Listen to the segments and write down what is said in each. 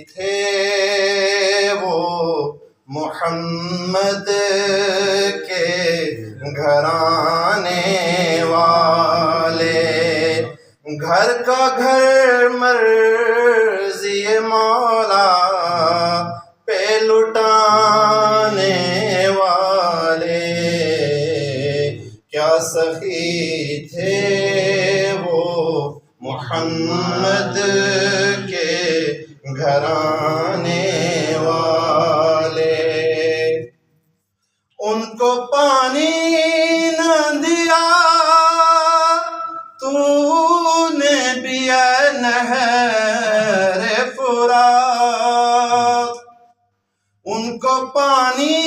تھے وہ محمد کے گھرانے والے، گھر کا گھر مرضی مولا پہ لٹانے والے، کیا سخی تھے وہ محمد کے گھرانے والے۔ ان کو پانی نہ دیا تو نے بھی اے نہر فرات، ان کو پانی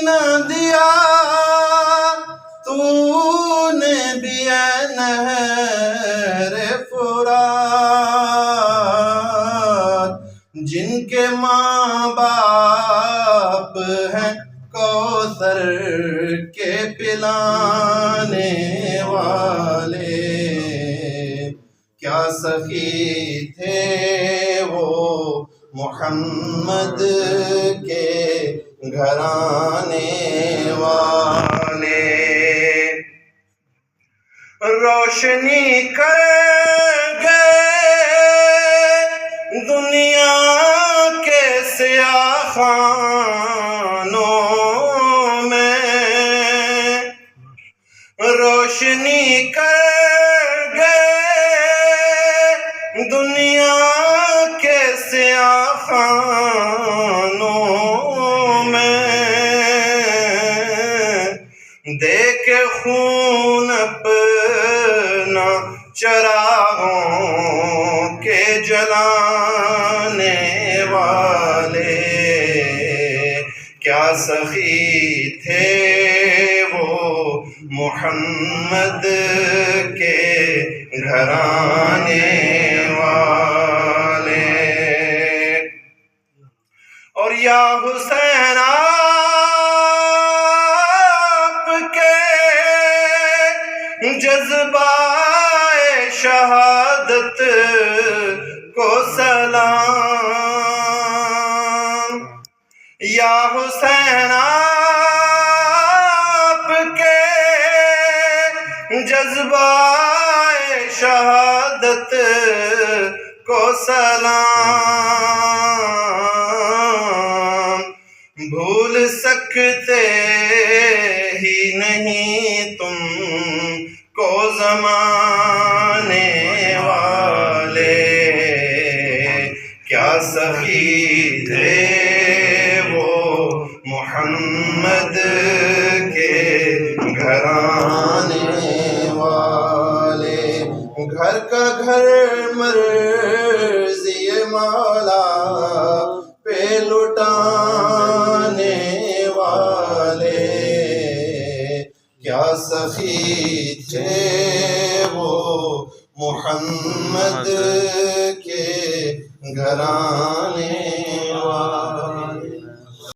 نہ دیا تو نے بھی اے نہر فرات، جن کے ماں باپ ہیں کوثر کے پلانے والے، کیا سخی تھے وہ محمد کے گھرانے والے۔ روشنی کر گئے دنیا کے سیاہ خانوں میں، روشنی کر گئے دنیا کے سیاہ خانوں میں، دے کے خون اپنا چراغوں کے جلانے والے، کیا سخی تھے وہ محمد کے گھرانے والے۔ اور یا حسین آپ کے جذبہ شہادت کو سلام، یا حسین آپ کے جذبہ شہادت کو سلام، بھول سکتے ہی نہیں تم کو زمانے والے، کیا سخی تھے وہ محمد کے گھرانے والے، گھر کا گھر مرضی مولا پہ لٹانے والے، کیا سخی تھے وہ محمد کے گھرانے والے۔